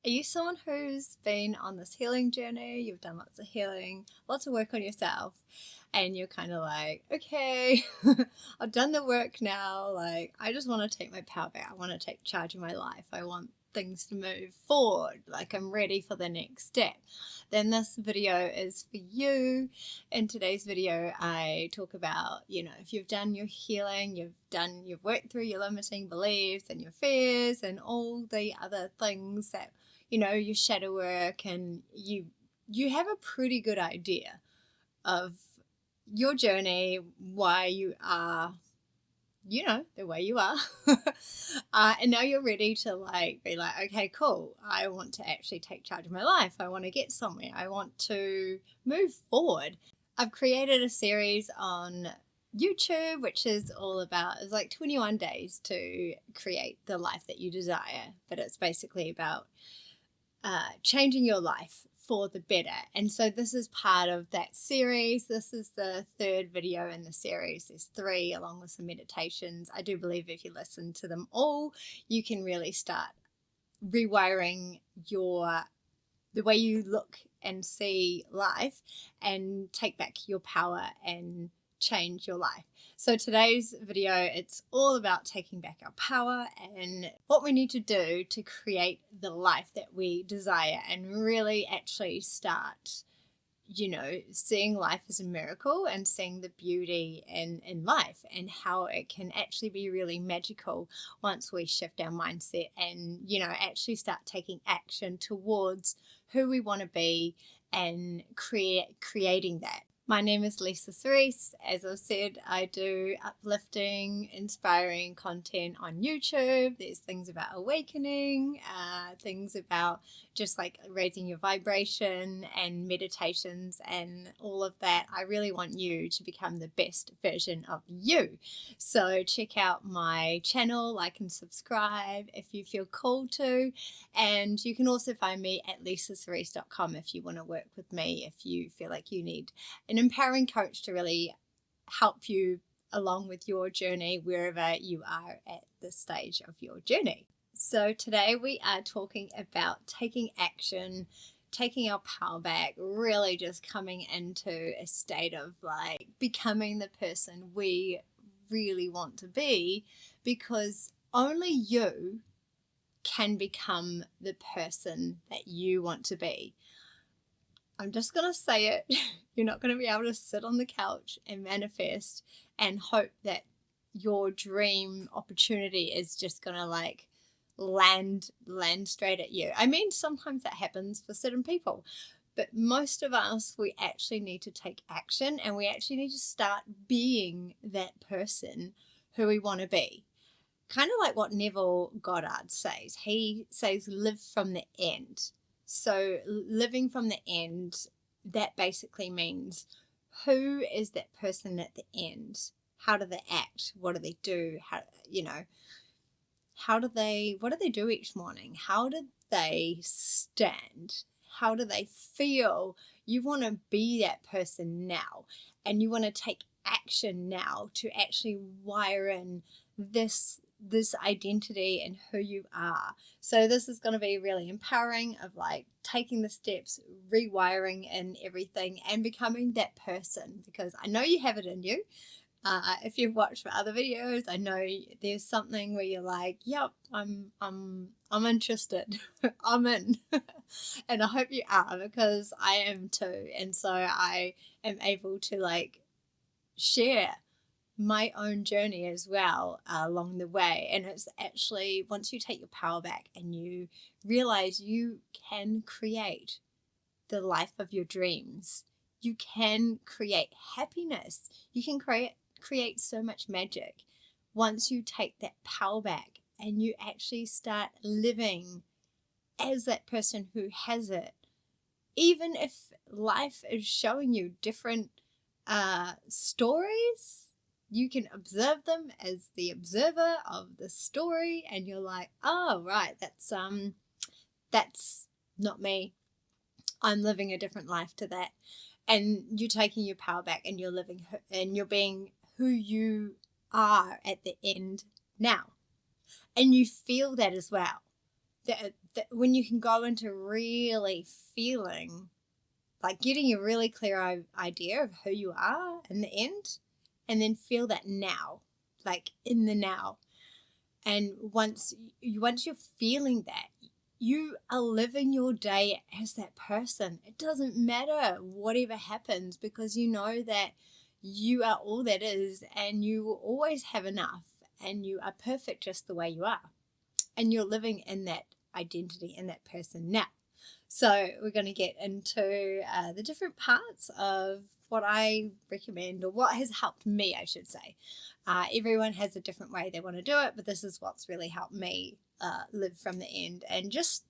Are you someone who's been on this healing journey? You've done lots of healing, lots of work on yourself, and you're kind of like, okay, I've done the work now. Like, I just want to take my power back. I want to take charge of my life. I want things to move forward. Like, I'm ready for the next step. Then this video is for you. In today's video, I talk about, if you've done your healing, you've worked through your limiting beliefs and your fears and all the other things that, your shadow work, and you have a pretty good idea of your journey, why you are, the way you are. And now you're ready to be like, okay, cool. I want to actually take charge of my life. I want to get somewhere. I want to move forward. I've created a series on YouTube, which is all about, it's like 21 days to create the life that you desire. But it's basically about changing your life for the better. And so this is part of that series. This is the third video in the series. There's 3 along with some meditations. I do believe if you listen to them all, you can really start rewiring the way you look and see life and take back your power and change your life. So today's video, it's all about taking back our power and what we need to do to create the life that we desire and really actually start, seeing life as a miracle and seeing the beauty in life and how it can actually be really magical once we shift our mindset and, actually start taking action towards who we want to be and creating that. My name is Lisa Cerise. As I've said, I do uplifting, inspiring content on YouTube. There's things about awakening, things about just like raising your vibration and meditations and all of that. I really want you to become the best version of you. So check out my channel, like and subscribe if you feel called to. And you can also find me at lisacerise.com if you want to work with me, if you feel like you need an empowering coach to really help you along with your journey wherever you are at this stage of your journey. So today we are talking about taking action, taking our power back, really just coming into a state of becoming the person we really want to be, because only you can become the person that you want to be. I'm just going to say it. You're not going to be able to sit on the couch and manifest and hope that your dream opportunity is just going to land straight at you. I mean, sometimes that happens for certain people, but most of us, we actually need to take action and we actually need to start being that person who we want to be. Kind of like what Neville Goddard says. He says, live from the end. So living from the end, that basically means who is that person at the end? How do they act? What do they do? What do they do each morning? How do they stand? How do they feel? You want to be that person now, and you want to take action now to actually wire in this identity and who you are. So this is going to be really empowering of taking the steps, rewiring and everything and becoming that person, because I know you have it in you. If you've watched my other videos, I know there's something where you're like, yep, I'm interested. I'm in. And I hope you are, because I am too. And so I am able to share my own journey as well along the way. And it's actually, once you take your power back and you realize you can create the life of your dreams, you can create happiness, you can create so much magic once you take that power back and you actually start living as that person who has it. Even if life is showing you different stories, you can observe them as the observer of the story, and you're like, oh, right, that's not me. I'm living a different life to that. And you're taking your power back and you're living and you're being who you are at the end now. And you feel that as well. when you can go into really feeling, like getting a really clear idea of who you are in the end, and then feel that now, like in the now. And once you're feeling that, you are living your day as that person. It doesn't matter whatever happens, because you know that you are all that is, and you will always have enough, and you are perfect just the way you are. And you're living in that identity, in that person now. So we're going to get into the different parts of what I recommend, or what has helped me, I should say. Everyone has a different way they want to do it, but this is what's really helped me live from the end. And just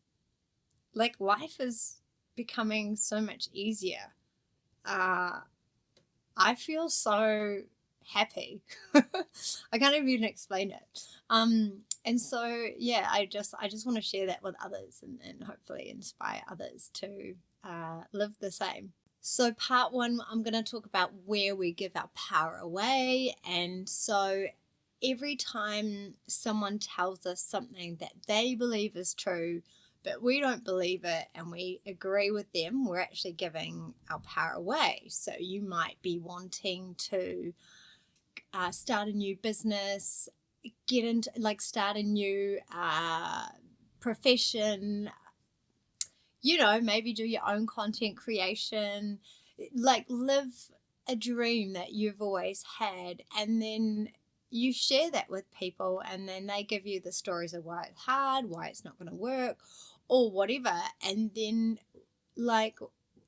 like life is becoming so much easier. I feel so happy. I can't even explain it. And so, yeah, I just want to share that with others, and hopefully inspire others to live the same. So part one, I'm going to talk about where we give our power away. And so every time someone tells us something that they believe is true, but we don't believe it and we agree with them, we're actually giving our power away. So you might be wanting to start a new business, get into, like, start a new profession, maybe do your own content creation, like live a dream that you've always had. And then you share that with people, and then they give you the stories of why it's hard, why it's not going to work, or whatever. And then, like,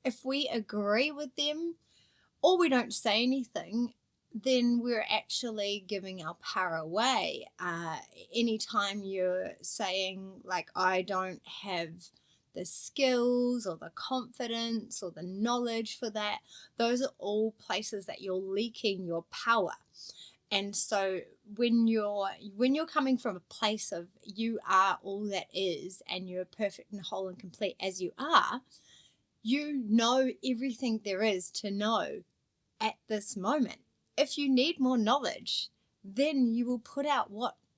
if we agree with them or we don't say anything, then we're actually giving our power away. Anytime you're saying, like, I don't have the skills or the confidence or the knowledge for that, those are all places that you're leaking your power. And so when you're coming from a place of you are all that is, and you're perfect and whole and complete as you are, you know everything there is to know at this moment. If you need more knowledge, then you will put out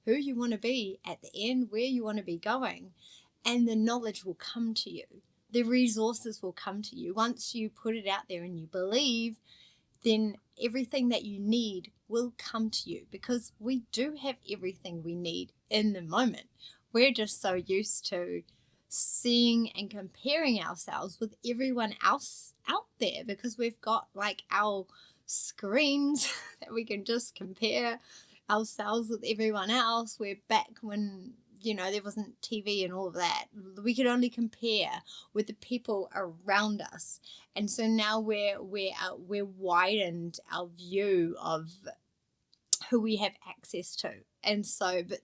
who you want to be at the end, where you want to be going, and the knowledge will come to you. The resources will come to you. Once you put it out there and you believe, then everything that you need will come to you, because we do have everything we need in the moment. We're just so used to seeing and comparing ourselves with everyone else out there, because we've got like our screens that we can just compare ourselves with everyone else. We're back when there wasn't TV and all of that. We could only compare with the people around us. And so now we're widened our view of who we have access to. And so, but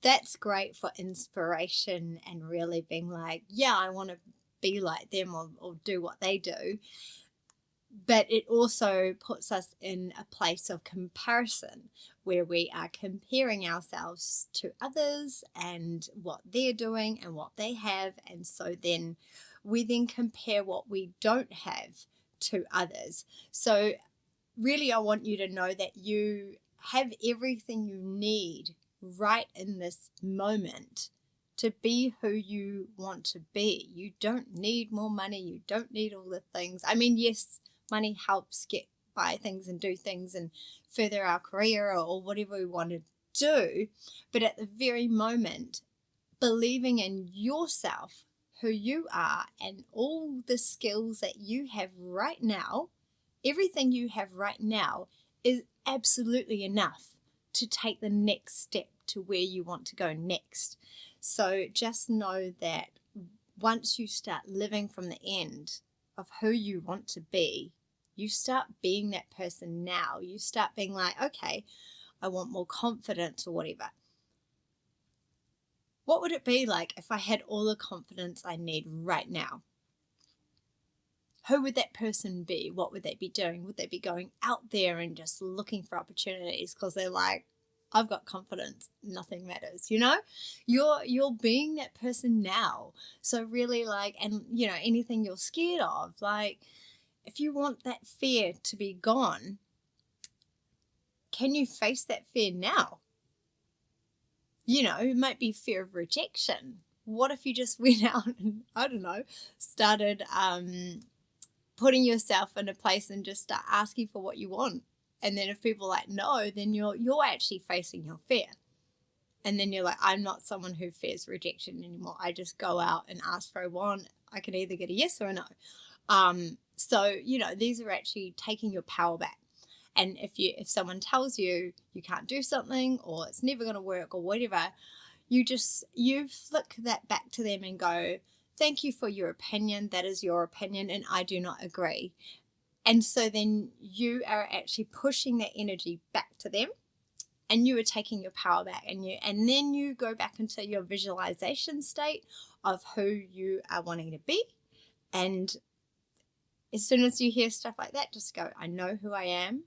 that's great for inspiration and really being like, yeah, I want to be like them, or do what they do. But it also puts us in a place of comparison, where we are comparing ourselves to others and what they're doing and what they have. And so then we compare what we don't have to others. So really, I want you to know that you have everything you need right in this moment to be who you want to be. You don't need more money. You don't need all the things. I mean, yes, money helps get buy things and do things and further our career or whatever we want to do. But at the very moment, believing in yourself, who you are, and all the skills that you have right now, everything you have right now is absolutely enough to take the next step to where you want to go next. So just know that once you start living from the end of who you want to be, you start being that person now. You start being like, okay, I want more confidence or whatever. What would it be like if I had all the confidence I need right now? Who would that person be? What would they be doing? Would they be going out there and just looking for opportunities because they're like, I've got confidence, nothing matters, You're being that person now. So really, like, and anything you're scared of, like, if you want that fear to be gone, can you face that fear now? It might be fear of rejection, what if you just went out and, I don't know, started putting yourself in a place and just start asking for what you want? And then if people are like, no, then you're actually facing your fear. And then you're like, I'm not someone who fears rejection anymore. I just go out and ask for what I want. I can either get a yes or a no. So, these are actually taking your power back. And if someone tells you you can't do something or it's never going to work or whatever, you flick that back to them and go, thank you for your opinion. That is your opinion and I do not agree. And so then you are actually pushing that energy back to them. And you are taking your power back, and then you go back into your visualization state of who you are wanting to be. And as soon as you hear stuff like that, just go, I know who I am,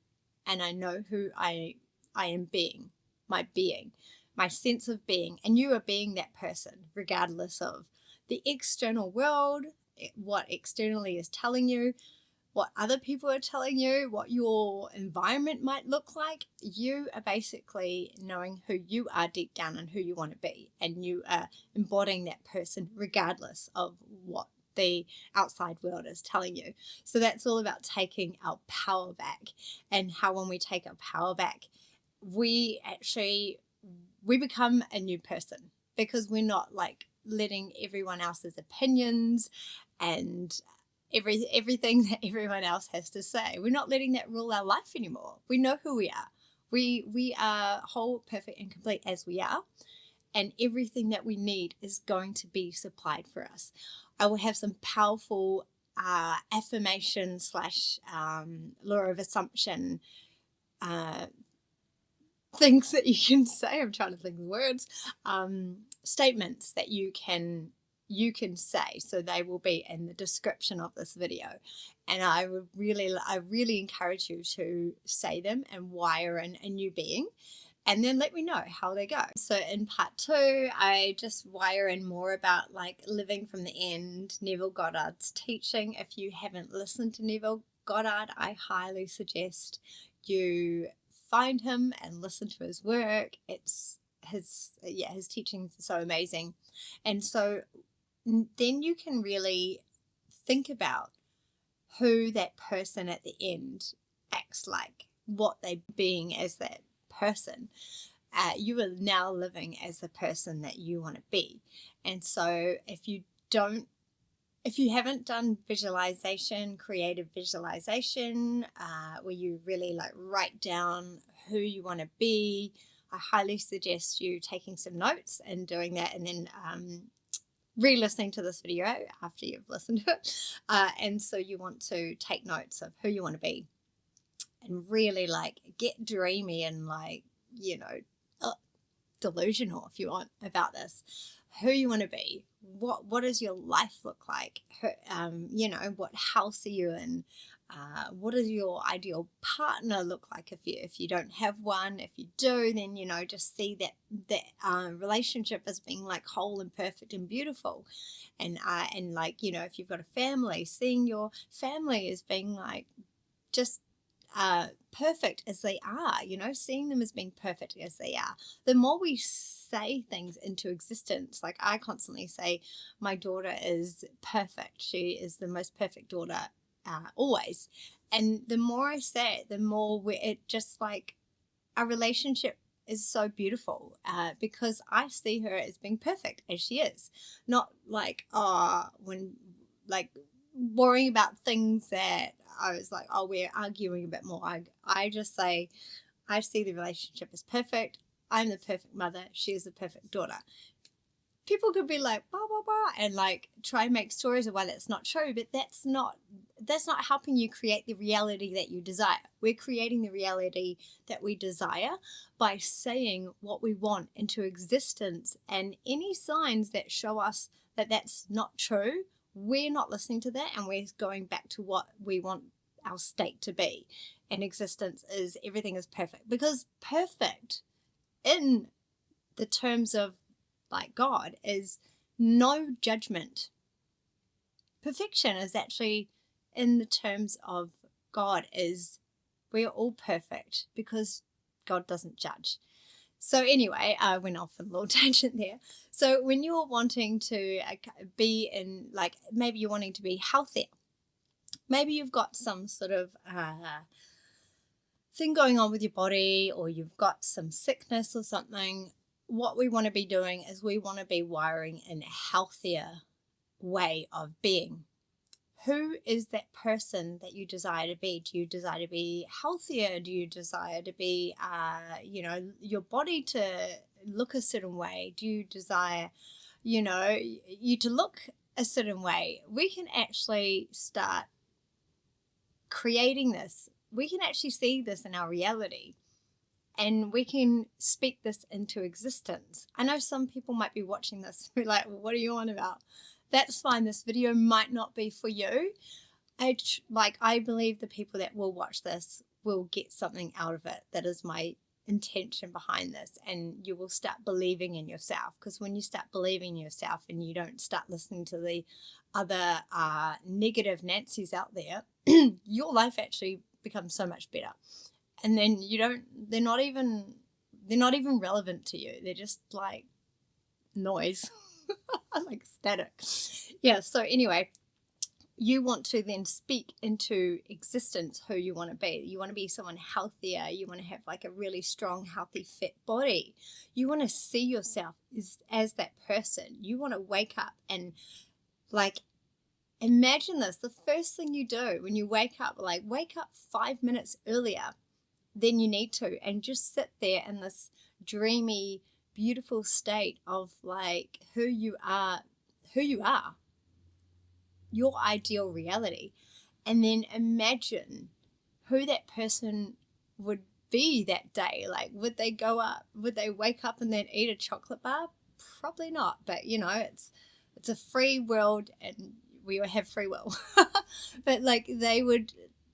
and I know who I am being, my sense of being. And you are being that person, regardless of the external world, what externally is telling you, what other people are telling you, what your environment might look like. You are basically knowing who you are deep down and who you want to be. And you are embodying that person regardless of what the outside world is telling you. So that's all about taking our power back, and how when we take our power back, we become a new person, because we're not like letting everyone else's opinions and everything that everyone else has to say. We're not letting that rule our life anymore. We know who we are. We are whole, perfect, and complete as we are, and everything that we need is going to be supplied for us. I will have some powerful affirmation / law of assumption things that you can say. I'm trying to think of the words. Statements that you can say, so they will be in the description of this video, and I really encourage you to say them and wire in a new being, and then let me know how they go. So in part 2, I just wire in more about like living from the end, Neville Goddard's teaching. If you haven't listened to Neville Goddard, I highly suggest you find him and listen to his work. It's his teachings are so amazing. And so then you can really think about who that person at the end acts like, what they're being as that person. You are now living as the person that you want to be. And so if you haven't done visualization, creative visualization, where you really like write down who you want to be, I highly suggest you taking some notes and doing that, and then re-listening to this video after you've listened to it. And so you want to take notes of who you want to be, and really like get dreamy and like, delusional if you want about this. Who you want to be, what does your life look like, what house are you in, what does your ideal partner look like if you don't have one. If you do, then just see that relationship as being like whole and perfect and beautiful, and like if you've got a family, seeing your family as being like just perfect as they are, seeing them as being perfect as they are. The more we say things into existence, like I constantly say, my daughter is perfect. She is the most perfect daughter always. And the more I say it, the more it just like our relationship is so beautiful, because I see her as being perfect as she is, not like when like worrying about things that I was like, we're arguing a bit more. I just say, I see the relationship as perfect. I'm the perfect mother. She is the perfect daughter. People could be like, blah, blah, blah, and like try and make stories of why that's not true, but that's not helping you create the reality that you desire. We're creating the reality that we desire by saying what we want into existence, and any signs that show us that that's not true, we're not listening to that, and we're going back to what we want our state to be. And existence is everything is perfect, because perfect in the terms of like God is no judgment. Perfection is actually in the terms of God is we are all perfect because God doesn't judge. So anyway, I went off on a little tangent there. So when you're wanting to be in, like, maybe you're wanting to be healthier, maybe you've got some sort of thing going on with your body, or you've got some sickness or something, what we want to be doing is we want to be wiring in a healthier way of being. Who is that person that you desire to be? Do you desire to be healthier? Do you desire to be, your body to look a certain way? Do you desire, you to look a certain way? We can actually start creating this. We can actually see this in our reality, and we can speak this into existence. I know some people might be watching this and be like, well, what are you on about? That's fine. This video might not be for you. I believe the people that will watch this will get something out of it. That is my intention behind this, and you will start believing in yourself, because when you start believing in yourself and you don't start listening to the other negative Nancys out there, your life actually becomes so much better. And then they're not even relevant to you. They're just like noise. Like static. Yeah, so anyway, you want to then speak into existence who you want to be. You want to be someone healthier. You want to have like a really strong, healthy, fit body. You want to see yourself as that person. You want to wake up and like imagine this. The first thing you do when you wake up 5 minutes earlier than you need to, and just sit there in this dreamy, beautiful state of like who you are, your ideal reality. And then imagine who that person would be that day. Like, would they wake up and then eat a chocolate bar? Probably not. But it's a free world, and we have free will. But like, they would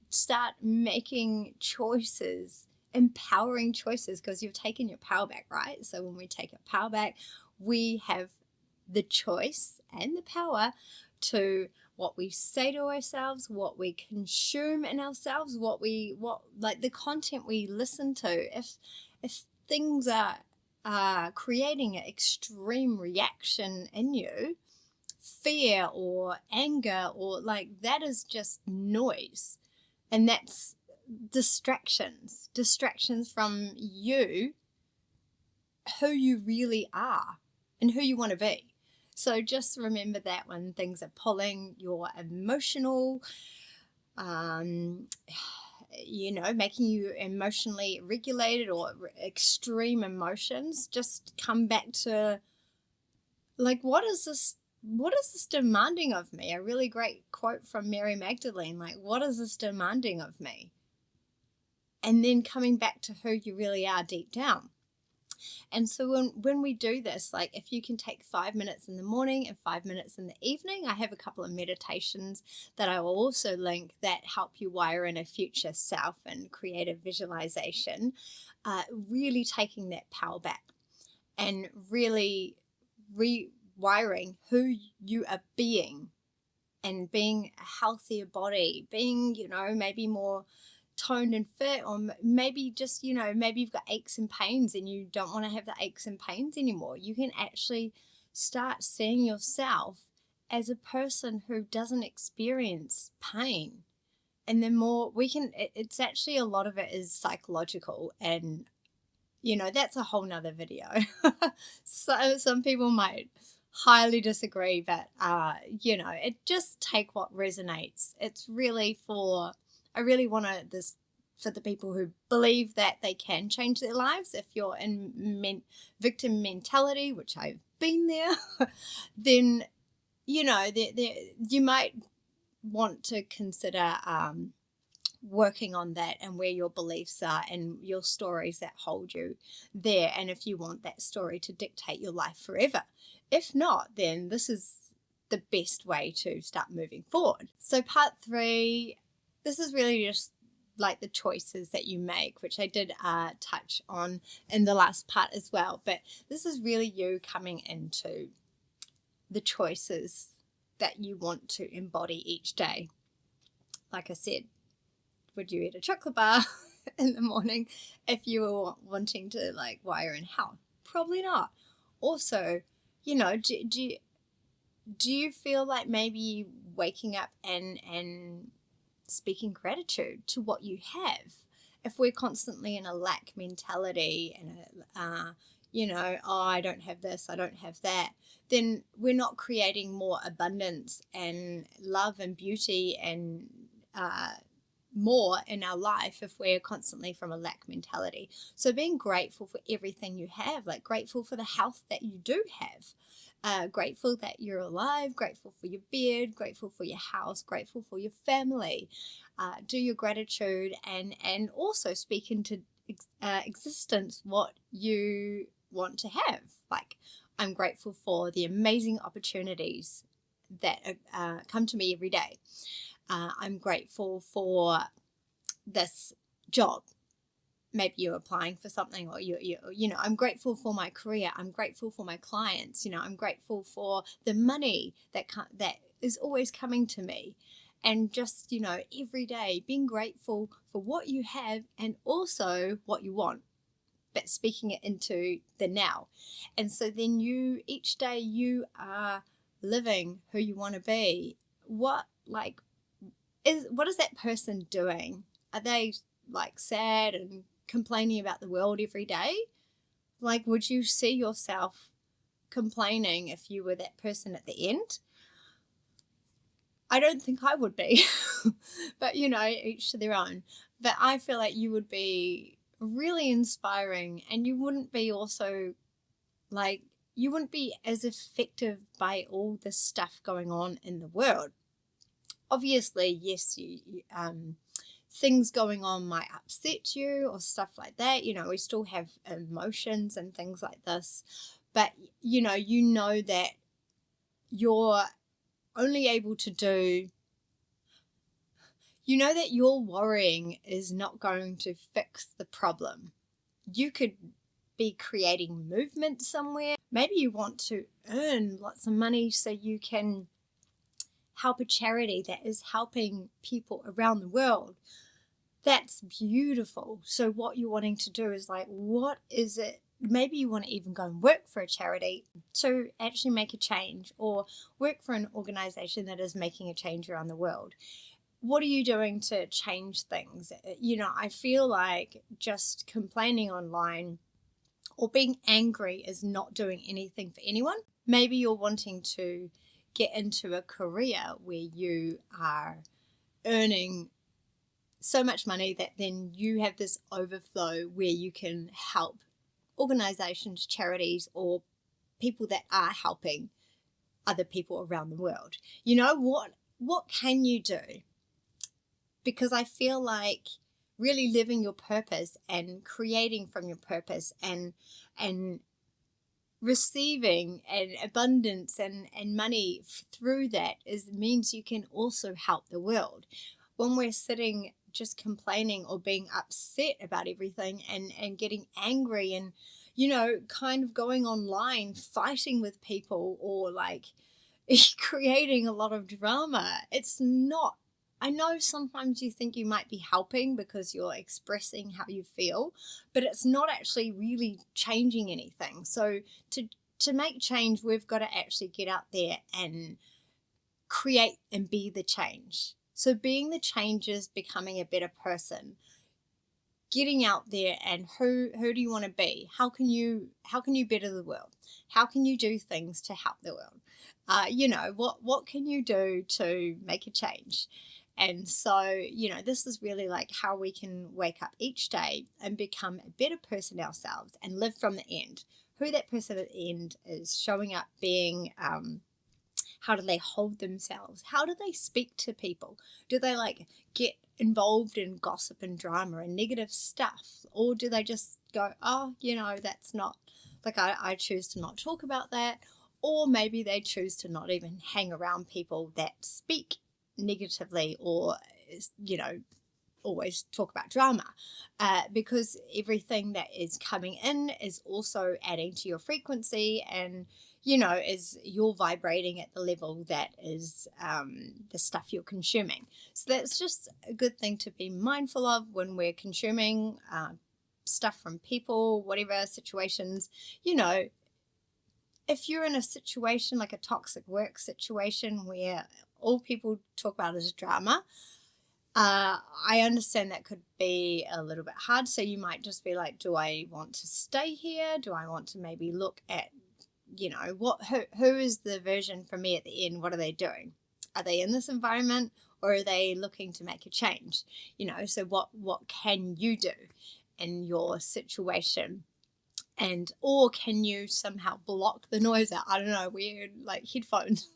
start making choices, empowering choices, because you've taken your power back, right? So when we take our power back, we have the choice and the power to what we say to ourselves, what we consume in ourselves, what the content we listen to. If things are creating an extreme reaction in you, fear or anger, or like, that is just noise, and that's distractions from you, who you really are and who you want to be. So just remember that when things are pulling your emotional, making you emotionally regulated, or extreme emotions, just come back to like, what is this demanding of me? A really great quote from Mary Magdalene, like, what is this demanding of me? And then coming back to who you really are deep down. And so when we do this, like, if you can take 5 minutes in the morning and 5 minutes in the evening, I have a couple of meditations that I will also link that help you wire in a future self and create a visualization, really taking that power back and really rewiring who you are being, and being a healthier body, being, maybe more toned and fit, or maybe just, maybe you've got aches and pains and you don't want to have the aches and pains anymore. You can actually start seeing yourself as a person who doesn't experience pain. And the more it's actually, a lot of it is psychological, and that's a whole nother video. So some people might highly disagree, but it just take what resonates. It's really I really want this for the people who believe that they can change their lives. If you're in victim mentality, which I've been there, then you might want to consider working on that, and where your beliefs are and your stories that hold you there, and if you want that story to dictate your life forever. If not, then this is the best way to start moving forward. So part 3, this is really just like the choices that you make, which I did touch on in the last part as well, but this is really you coming into the choices that you want to embody each day. Like I said, would you eat a chocolate bar in the morning if you were wanting to like wire in health? Probably not. Also, do you feel like maybe waking up and speaking gratitude to what you have? If we're constantly in a lack mentality and oh, I don't have this, I don't have that, then we're not creating more abundance and love and beauty and more in our life if we're constantly from a lack mentality. So being grateful for everything you have, like grateful for the health that you do have, grateful that you're alive, grateful for your bed, grateful for your house, grateful for your family. Do your gratitude and also speak into existence what you want to have. Like, I'm grateful for the amazing opportunities that come to me every day. I'm grateful for this job. Maybe you're applying for something, or I'm grateful for my career. I'm grateful for my clients. I'm grateful for the money that is always coming to me. And just, every day being grateful for what you have and also what you want, but speaking it into the now. And so then each day you are living who you want to be. What is that person doing? Are they like sad and complaining about the world every day? Like, would you see yourself complaining if you were that person at the end? I don't think I would be, but each to their own. But I feel like you would be really inspiring, and you wouldn't be as effective by all this stuff going on in the world. Obviously, yes, things going on might upset you or stuff like that. We still have emotions and things like this, but you know that you're only able to do, that your worrying is not going to fix the problem. You could be creating movement somewhere. Maybe you want to earn lots of money so you can help a charity that is helping people around the world. That's beautiful. So what you're wanting to do is like, what is it? Maybe you want to even go and work for a charity to actually make a change, or work for an organization that is making a change around the world. What are you doing to change things? I feel like just complaining online or being angry is not doing anything for anyone. Maybe you're wanting to get into a career where you are earning so much money that then you have this overflow where you can help organizations, charities, or people that are helping other people around the world. What can you do? Because I feel like really living your purpose and creating from your purpose and receiving and abundance and money through that means you can also help the world. When we're sitting just complaining or being upset about everything and getting angry and kind of going online fighting with people, or like creating a lot of drama, it's not. I know sometimes you think you might be helping because you're expressing how you feel, but it's not actually really changing anything. So to make change, we've got to actually get out there and create and be the change. So being the change is becoming a better person, getting out there, and who do you want to be? How can you better the world? How can you do things to help the world? What can you do to make a change? And so, this is really like how we can wake up each day and become a better person ourselves and live from the end. Who that person at the end is, showing up, being, how do they hold themselves? How do they speak to people? Do they get involved in gossip and drama and negative stuff? Or do they just go, oh, that's not, I choose to not talk about that. Or maybe they choose to not even hang around people that speak negatively or always talk about drama, because everything that is coming in is also adding to your frequency, and is you're vibrating at the level that is the stuff you're consuming. So that's just a good thing to be mindful of when we're consuming stuff from people, whatever situations. If you're in a situation like a toxic work situation where all people talk about is drama, I understand that could be a little bit hard. So you might just be like, do I want to stay here? Do I want to maybe look at, who is the version for me at the end? What are they doing? Are they in this environment, or are they looking to make a change? So what can you do in your situation? Or can you somehow block the noise out? I don't know, wear like headphones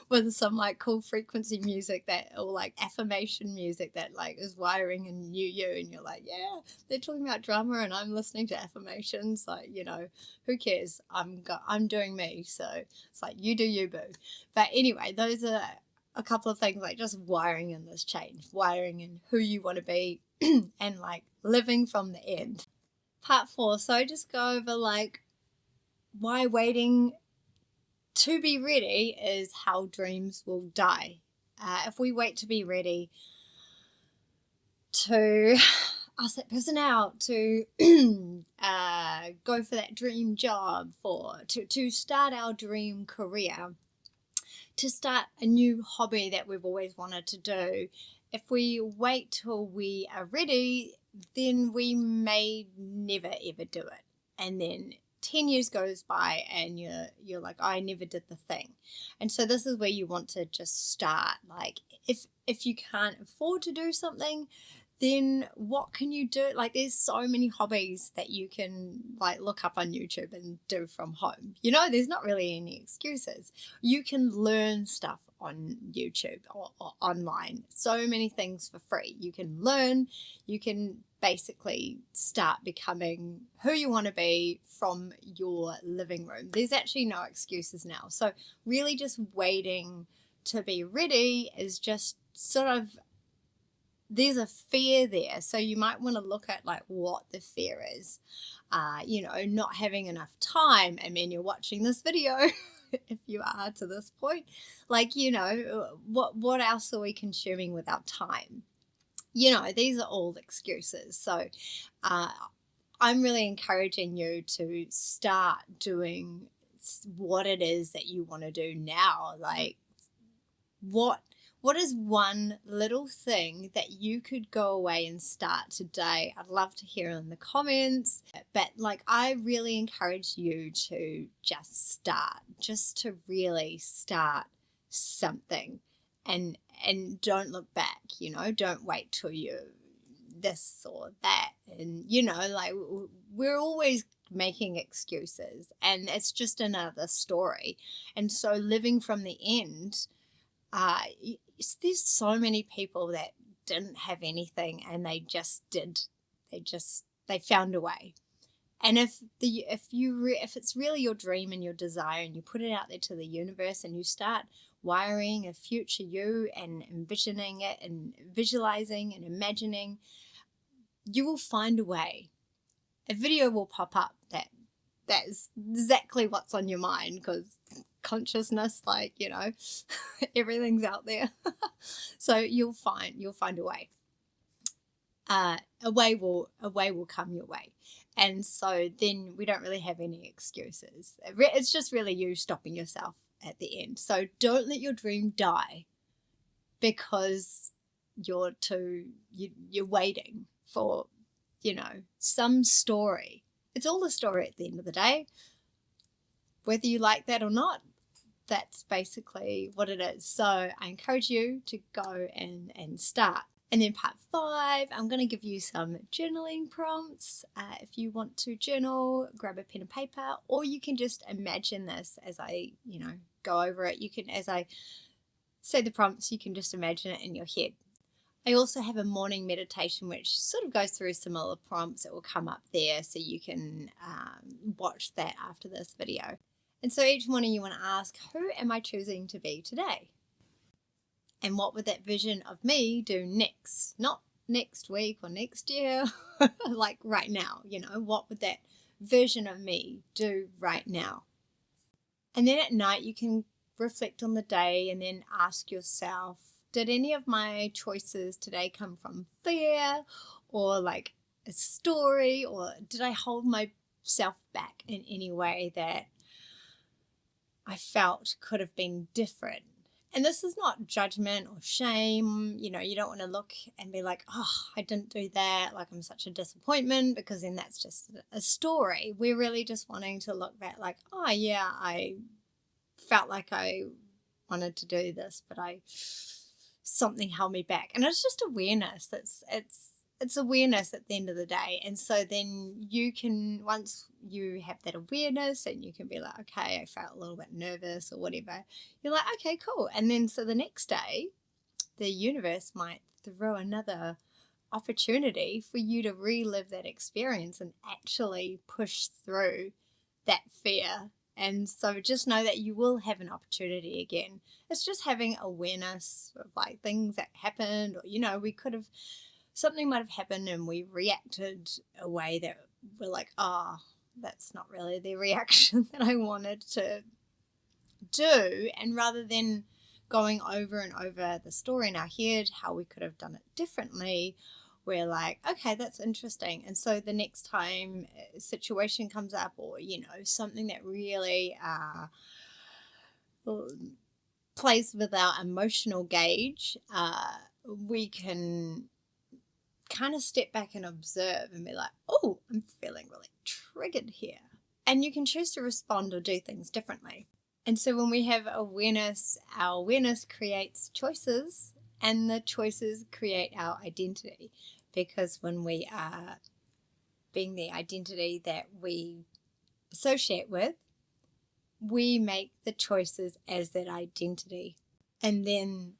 with some like cool frequency music or like affirmation music that like is wiring in you, and you're like, yeah, they're talking about drama and I'm listening to affirmations. Like, who cares? I'm doing me. So it's like, you do you, boo. But anyway, those are a couple of things, like just wiring in this change, wiring in who you want to be and like living from the end. Part 4. So just go over like why waiting to be ready is how dreams will die. If we wait to be ready to ask that person out, to go for that dream job, to start our dream career, to start a new hobby that we've always wanted to do, if we wait till we are ready, then we may never ever do it. And then 10 years goes by and you're like, I never did the thing. And so this is where you want to just start. Like if you can't afford to do something, then what can you do? Like there's so many hobbies that you can like look up on YouTube and do from home. There's not really any excuses. You can learn stuff on YouTube or online. So many things for free. You can learn, you can basically start becoming who you want to be from your living room. There's actually no excuses now. So really just waiting to be ready is just sort of, there's a fear there. So you might want to look at like what the fear is. Not having enough time. I mean, you're watching this video if you are to this point, like, what else are we consuming without time? These are all excuses. So I'm really encouraging you to start doing what it is that you want to do now. Like what is one little thing that you could go away and start today? I'd love to hear in the comments. But like, I really encourage you to just to really start something, and don't look back. Don't wait till you this or that. And like, we're always making excuses, and it's just another story. And so living from the end, there's so many people that didn't have anything and they just did. They found a way. And if it's really your dream and your desire, and you put it out there to the universe, and you start wiring a future you and envisioning it and visualizing and imagining, you will find a way. A video will pop up that is exactly what's on your mind, because consciousness, like, everything's out there. So you'll find a way. A way will come your way. And so then we don't really have any excuses. It's just really you stopping yourself at the end. So don't let your dream die because you're waiting for, some story. It's all a story at the end of the day. Whether you like that or not, that's basically what it is. So I encourage you to go and start. And then part 5, I'm going to give you some journaling prompts. If you want to journal, grab a pen and paper, or you can just imagine this as I, go over it. You can, as I say the prompts, you can just imagine it in your head. I also have a morning meditation which sort of goes through similar prompts. It will come up there, so you can watch that after this video. And so each morning you want to ask, who am I choosing to be today? And what would that vision of me do next? Not next week or next year? Like right now, what would that version of me do right now? And then at night you can reflect on the day and then ask yourself, did any of my choices today come from fear or like a story, or did I hold myself back in any way that I felt could have been different? And this is not judgment or shame. You don't want to look and be like, oh, I didn't do that, like I'm such a disappointment, because then that's just a story. We're really just wanting to look back like, oh yeah, I felt like I wanted to do this, but something held me back. And it's just awareness. It's awareness at the end of the day. And so then you can, once you have that awareness and you can be like, okay, I felt a little bit nervous or whatever, you're like, okay, cool. And then so the next day, the universe might throw another opportunity for you to relive that experience and actually push through that fear. And so just know that you will have an opportunity again. It's just having awareness of like things that happened, or, we could have, something might have happened and we reacted a way that we're like, oh, that's not really the reaction that I wanted to do. And rather than going over and over the story in our head, how we could have done it differently, we're like, okay, that's interesting. And so the next time a situation comes up, or, something that really plays with our emotional gauge, we can kind of step back and observe and be like, oh, I'm feeling really triggered here. And you can choose to respond or do things differently. And so when we have awareness, our awareness creates choices, and the choices create our identity. Because when we are being the identity that we associate with, we make the choices as that identity. And then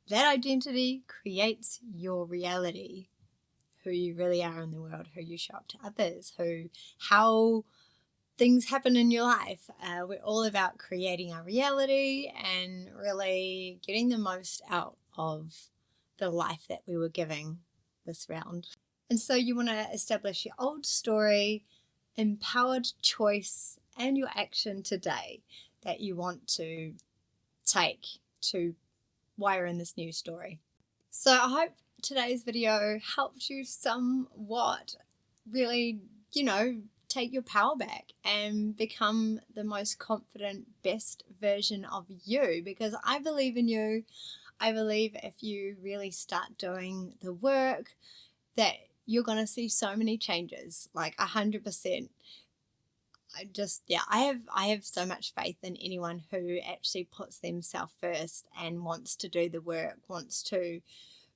that identity creates your reality, who you really are in the world, who you show up to others, how things happen in your life. We're all about creating our reality and really getting the most out of the life that we were giving this round. And so you want to establish your old story, empowered choice, and your action today that you want to take to wire in this new story. So I hope today's video helped you somewhat really, take your power back and become the most confident, best version of you, because I believe in you. I believe if you really start doing the work that you're going to see so many changes, like 100%. I have so much faith in anyone who actually puts themselves first and wants to do the work, wants to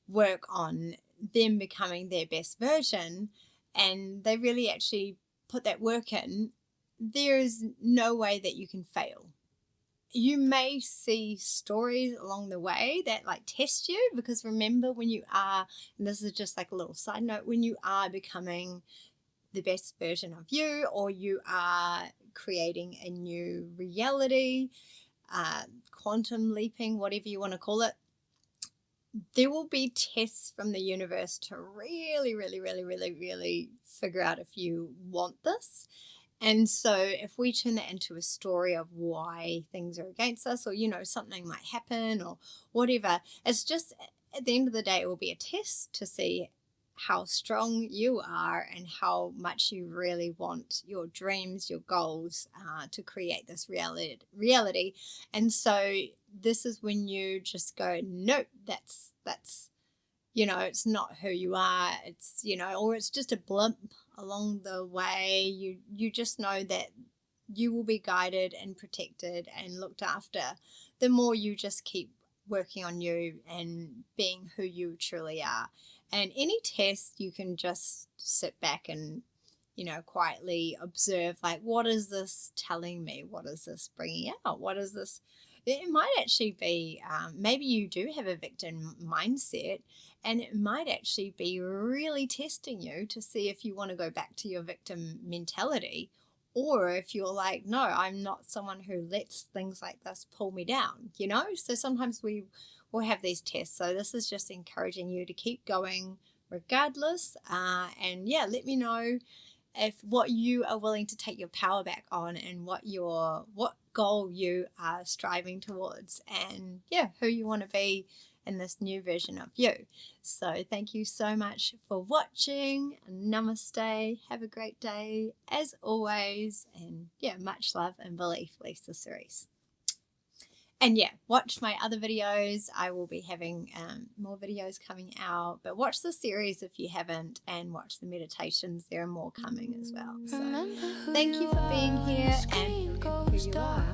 work on them becoming their best version, and they really actually put that work in. There is no way that you can fail. You may see stories along the way that like test you, because remember, when you are, and this is just like a little side note, when you are becoming the best version of you, or you are creating a new reality, quantum leaping, whatever you want to call it, there will be tests from the universe to really, really, really, really, really figure out if you want this. And so if we turn that into a story of why things are against us, or, something might happen or whatever, it's just, at the end of the day, it will be a test to see how strong you are and how much you really want your dreams, your goals, to create this reality. And so this is when you just go, nope, that's it's not who you are. It's, or it's just a blimp along the way. You just know that you will be guided and protected and looked after the more you just keep working on you and being who you truly are. And any test, you can just sit back and, quietly observe, like, what is this telling me? What is this bringing out? What is this? It might actually be, maybe you do have a victim mindset, and it might actually be really testing you to see if you want to go back to your victim mentality, or if you're like, no, I'm not someone who lets things like this pull me down, So sometimes we will have these tests. So this is just encouraging you to keep going, regardless. And yeah, let me know if what you are willing to take your power back on, and what goal you are striving towards, and yeah, who you want to be in this new version of you. So thank you so much for watching. Namaste. Have a great day as always, and yeah, much love and belief, Lisa Cerise. And yeah, watch my other videos. I will be having more videos coming out, but watch the series if you haven't, and watch the meditations. There are more coming as well. So thank you for being here, and remember who you are.